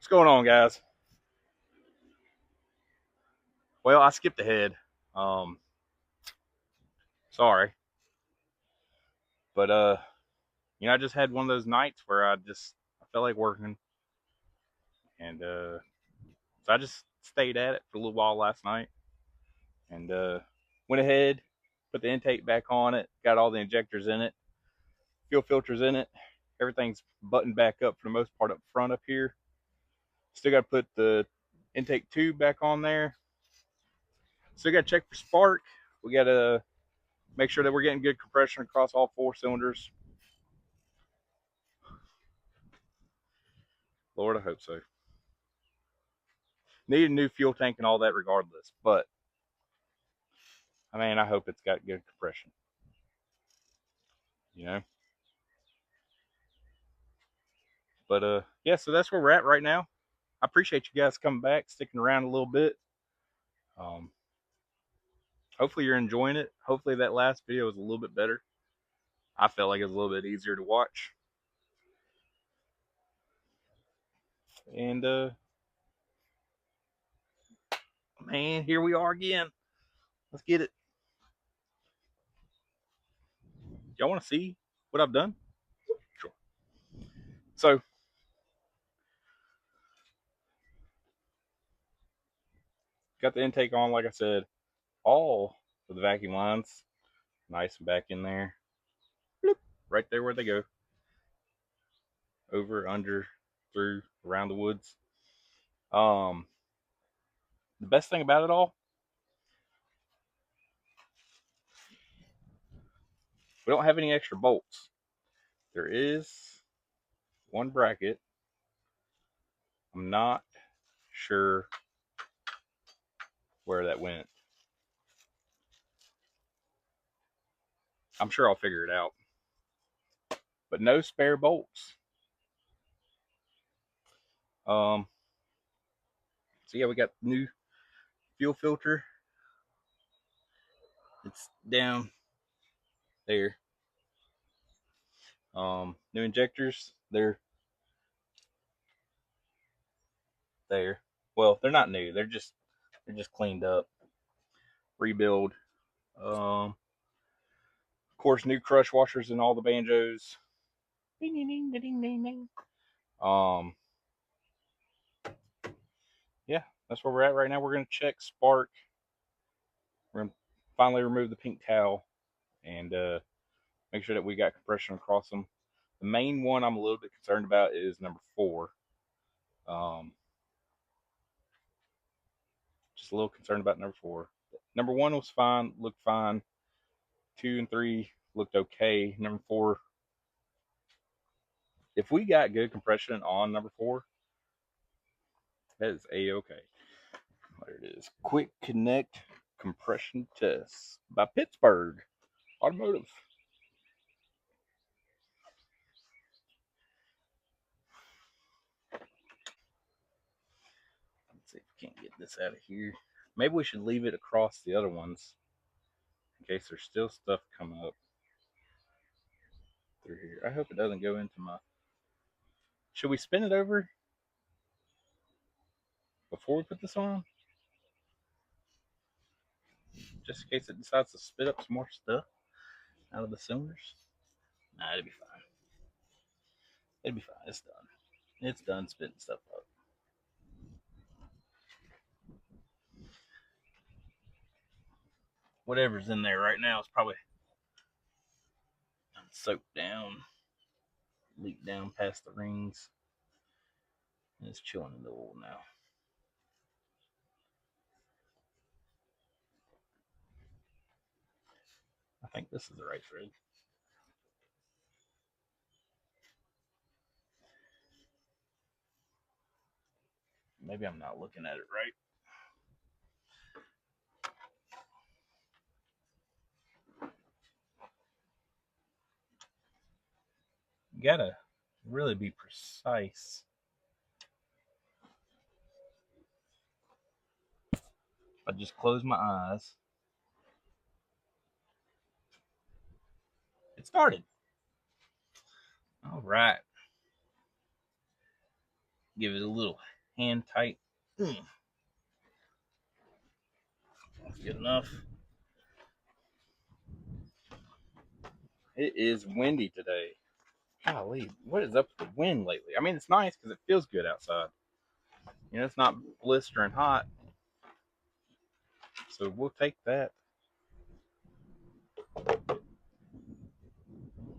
What's going on, guys? Well, I skipped ahead. Um, Sorry, but I just had one of those nights where I felt like working, and so I just stayed at it for a little while last night, and went ahead, put the intake back on it, got all the injectors in it, fuel filters in it, everything's buttoned back up for the most part up front up here. Still got to put the intake tube back on there. Still got to check for spark. We got to make sure that we're getting good compression across all four cylinders. Lord, I hope so. Need a new fuel tank and all that regardless, but I mean, I hope it's got good compression, you know. But yeah, so that's where we're at right now. I appreciate you guys coming back, sticking around a little bit. Um, Hopefully you're enjoying it. Hopefully that last video was a little bit better. I felt like it was a little bit easier to watch. And man, here we are again. Let's get it. Y'all want to see what I've done? Sure. So got the intake on, like I said, all of the vacuum lines nice and back in there. Bloop, right there where they go. Over, under, through, around the woods. Um, the best thing about it all, we don't have any extra bolts. There is one bracket. I'm not sure where that went. I'm sure I'll figure it out. But no spare bolts. Um, so yeah, we got new fuel filter. It's down there. New injectors. They're there. Well, they're not new. They're just cleaned up. Rebuild. Of course, new crush washers in all the banjos. Ding ding ding ding ding ding. Um, yeah, that's where we're at right now. We're gonna check spark. We're gonna finally remove the pink towel and make sure that we got compression across them. The main one I'm a little bit concerned about is number 4. Um, just a little concerned about number 4. Number 1 was fine, looked fine. 2 and 3 looked okay. Number 4, if we got good compression on number 4, that is a-okay. There it is. Quick Connect Compression Test by Pittsburgh Automotive. Let's see if we can't get this out of here. Maybe we should leave it across the other ones in case there's still stuff coming up through here. I hope it doesn't go into my... Should we spin it over before we put this on? Just in case it decides to spit up some more stuff out of the cylinders? Nah, it'll be fine. It'll be fine. It's done. It's done spitting stuff up. Whatever's in there right now is probably soaked down, leaked down past the rings, and it's chilling in the oil now. I think this is the right thread. Maybe I'm not looking at it right. You gotta really be precise. If I just close my eyes. It started. All right. Give it a little hand tight. That's good enough. It is windy today. Golly, what is up with the wind lately? I mean, it's nice because it feels good outside. You know, it's not blistering hot, so we'll take that.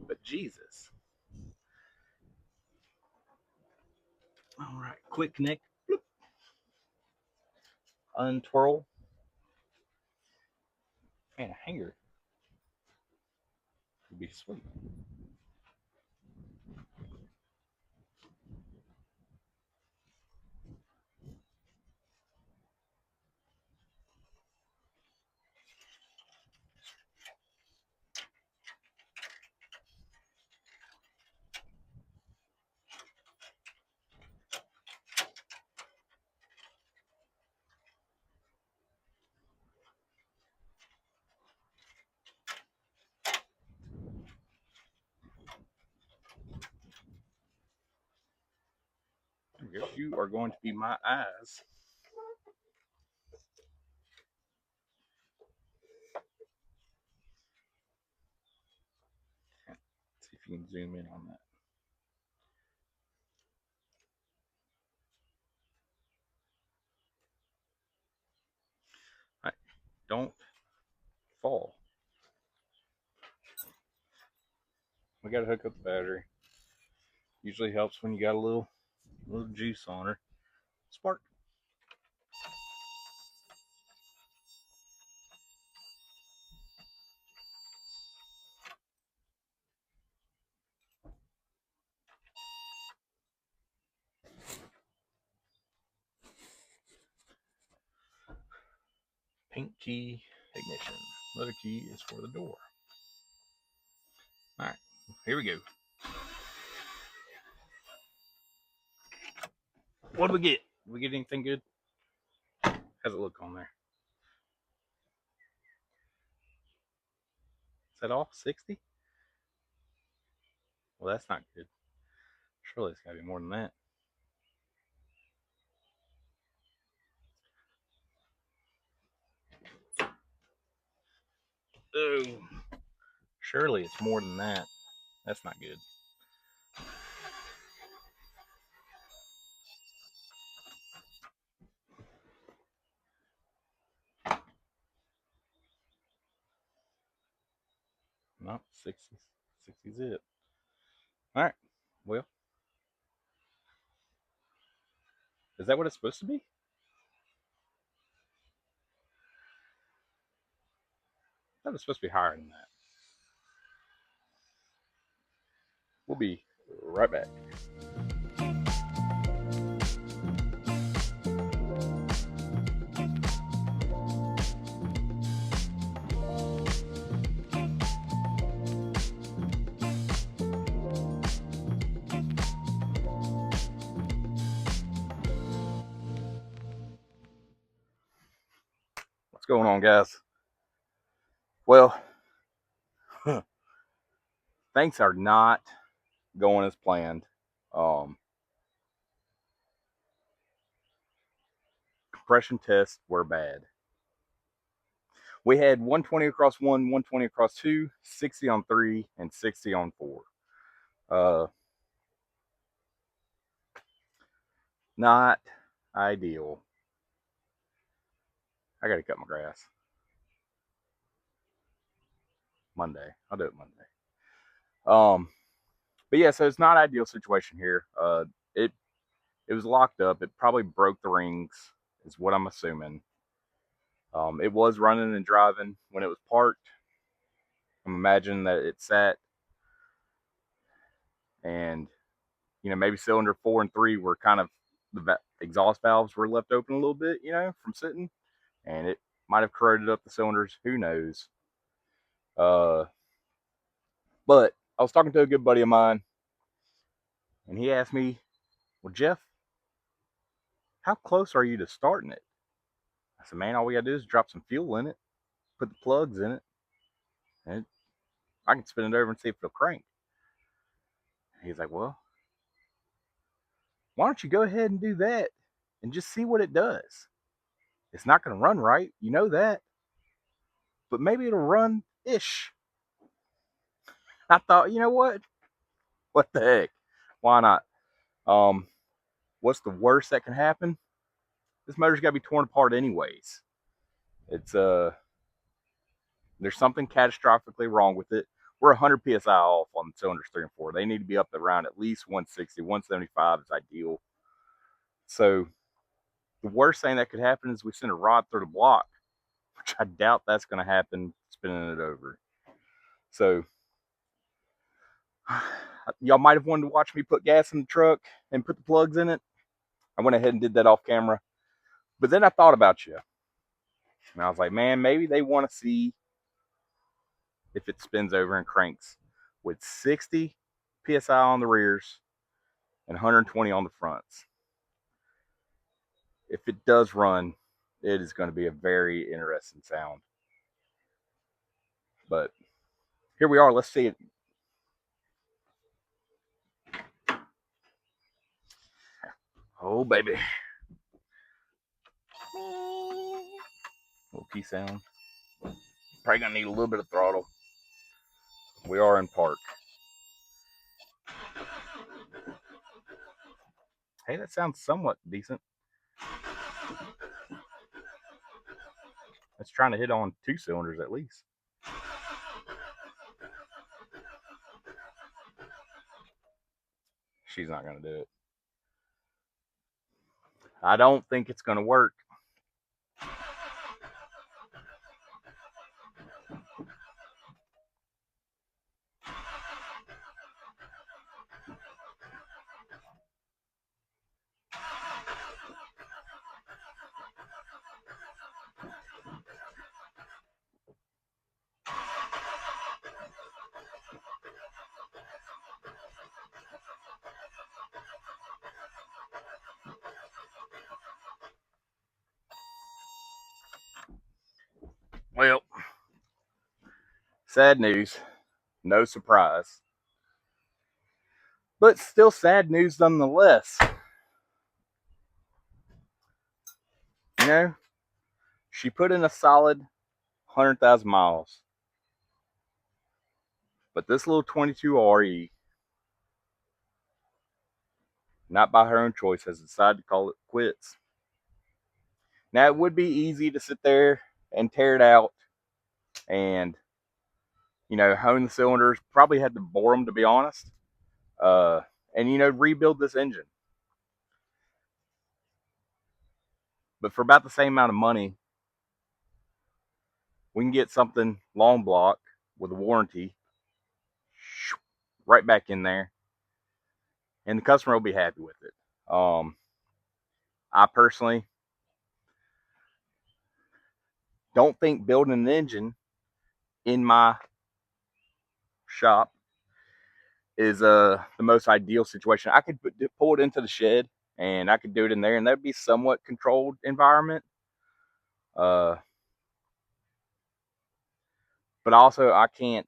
But Jesus. All right, quick connect. Bloop. Untwirl. Man, a hanger would be sweet. I guess you are going to be my eyes. Let's see if you can zoom in on that. All right, don't fall. We got to hook up the battery. Usually helps when you got a little juice on her. Spark. Pink key ignition. Leather key is for the door. All right, here we go. What do we get? Did we get anything good? How's it look on there? Is that off 60? Well, that's not good. Surely it's got to be more than that. Oh, surely it's more than that. That's not good. No, 60. 60's it. All right. Well, is that what it's supposed to be? I thought it was supposed to be higher than that. We'll be right back. What's going on, guys? Well, things are not going as planned. Compression tests were bad. We had 120 across 1, 120 across 2, 60 on 3, and 60 on 4. Not ideal. I got to cut my grass. Monday. I'll do it Monday. But yeah, so it's not ideal situation here. It was locked up. It probably broke the rings, is what I'm assuming. It was running and driving when it was parked. I'm imagining that it sat, and maybe cylinder 4 and 3 were kind of the exhaust valves were left open a little bit, from sitting, and it might have corroded up the cylinders. Who knows? But I was talking to a good buddy of mine, and he asked me, "Well, Jeff, how close are you to starting it?" I said, "Man, all we gotta do is drop some fuel in it, put the plugs in it, and I can spin it over and see if it'll crank." He's like, "Well, Why don't you go ahead and do that and just see what it does? It's not going to run right, you know that, but maybe it'll run ish. I thought, you know what the heck, why not? Um, what's the worst that can happen? This motor's got to be torn apart anyways. It's there's something catastrophically wrong with it. We're 100 psi off on cylinders 3 and 4. They need to be up around at least 160, 175 is ideal. So the worst thing that could happen is we send a rod through the block, which I doubt that's going to happen spinning it over. So y'all might have wanted to watch me put gas in the truck and put the plugs in it. I went ahead and did that off camera. But then I thought about you. And I was like, man, maybe they want to see if it spins over and cranks with 60 psi on the rears and 120 on the fronts. If it does run, it is going to be a very interesting sound. But here we are. Let's see it. Oh, baby. Little key sound. Probably going to need a little bit of throttle. We are in park. Hey, that sounds somewhat decent. It's trying to hit on 2 cylinders at least. She's not going to do it. I don't think it's going to work. Well, sad news. No surprise. But still sad news nonetheless. You know, she put in a solid 100,000 miles. But this little 22 RE, not by her own choice, has decided to call it quits. Now, it would be easy to sit there and tear it out and, hone the cylinders. Probably had to bore them, to be honest. And rebuild this engine. But for about the same amount of money, we can get something long block with a warranty right back in there, and the customer will be happy with it. I personally don't think building an engine in my shop is the most ideal situation. I could pull it into the shed and I could do it in there, and that'd be somewhat controlled environment. But also I can't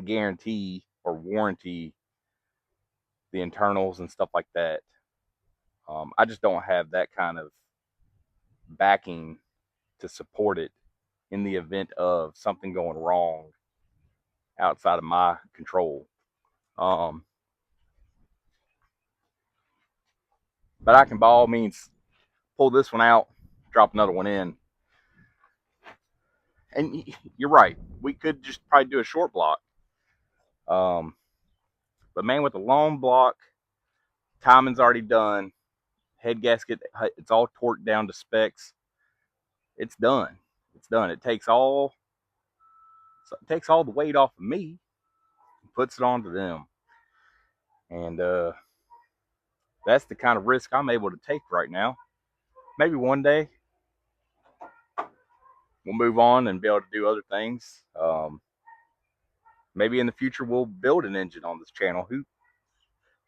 guarantee or warranty the internals and stuff like that. I just don't have that kind of backing to support it in the event of something going wrong outside of my control. But I can by all means pull this one out, drop another one in. And you're right, we could just probably do a short block. But man, with a long block, timing's already done. Head gasket, it's all torqued down to specs. It's done. It's done. It takes all the weight off of me and puts it onto them. And that's the kind of risk I'm able to take right now. Maybe one day we'll move on and be able to do other things. Maybe in the future we'll build an engine on this channel.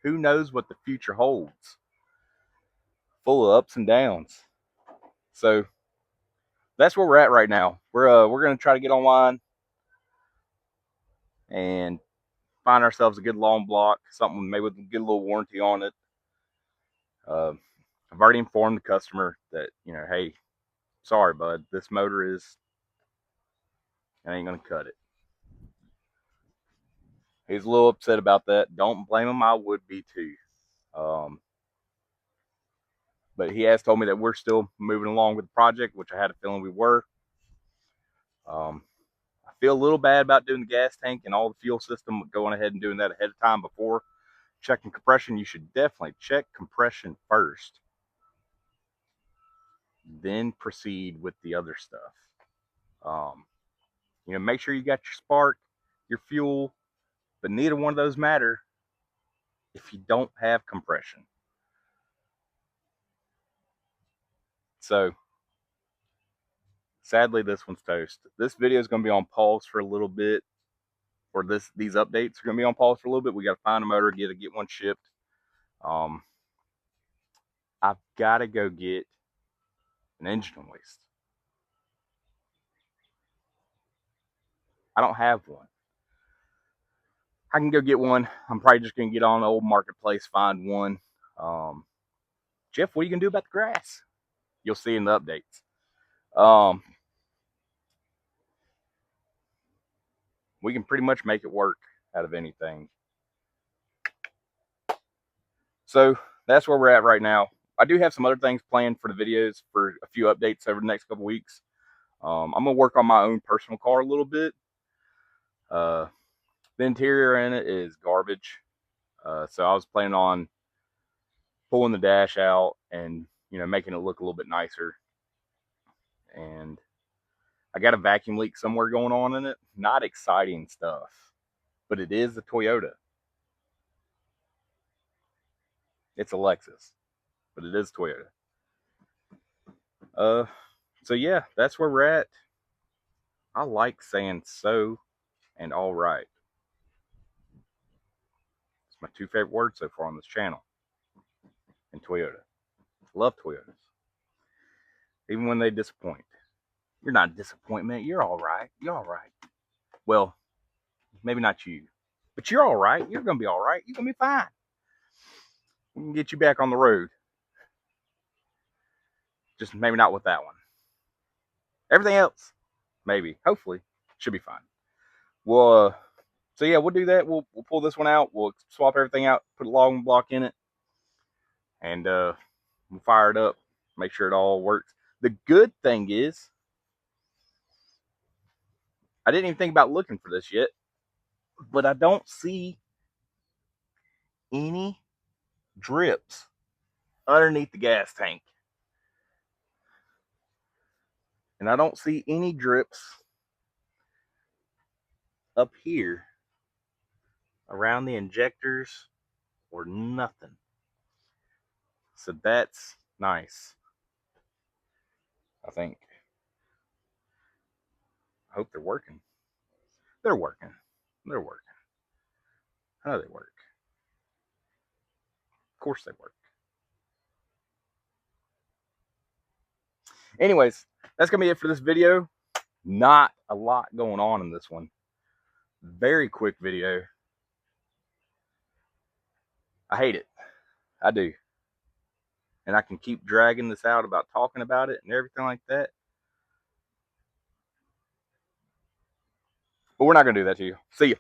Who knows what the future holds? Full of ups and downs. So that's where we're at right now. We're gonna try to get online and find ourselves a good long block, something maybe with a good little warranty on it. I've already informed the customer that, hey, sorry, bud, this motor I ain't gonna cut it. He's a little upset about that. Don't blame him. I would be too. But he has told me that we're still moving along with the project, which I had a feeling we were. I feel a little bad about doing the gas tank and all the fuel system, going ahead and doing that ahead of time before checking compression. You should definitely check compression first, then proceed with the other stuff. Make sure you got your spark, your fuel, but neither one of those matter if you don't have compression. So sadly, this one's toast. This video is going to be on pause for a little bit, or these updates are going to be on pause for a little bit. We got to find a motor, get one shipped. I've got to go get an engine hoist. I don't have one. I can go get one. I'm probably just going to get on the old marketplace, find one. Jeff, what are you going to do about the grass? You'll see in the updates. We can pretty much make it work out of anything. So that's where we're at right now. I do have some other things planned for the videos for a few updates over the next couple weeks. I'm going to work on my own personal car a little bit. The interior in it is garbage. So I was planning on pulling the dash out and, making it look a little bit nicer. And I got a vacuum leak somewhere going on in it. Not exciting stuff, but it is a Toyota. It's a Lexus, but it is Toyota. So yeah, that's where we're at. I like saying so and all right. It's my two favorite words so far on this channel. And Toyota. Love Toyotas. Even when they disappoint. You're not a disappointment. You're all right. You're all right. Well, maybe not you. But you're all right. You're going to be all right. You're going to be fine. We can get you back on the road. Just maybe not with that one. Everything else, maybe, hopefully, should be fine. Well, so yeah, we'll do that. We'll pull this one out. We'll swap everything out, put a logging block in it, and we'll fire it up, make sure it all works. The good thing is, I didn't even think about looking for this yet, but I don't see any drips underneath the gas tank. And I don't see any drips up here around the injectors or nothing. So that's nice. I think. I hope they're working. They're working. They're working. I know they work. Of course they work. Anyways, that's going to be it for this video. Not a lot going on in this one. Very quick video. I hate it. I do. And I can keep dragging this out about talking about it and everything like that. But we're not going to do that to you. See you.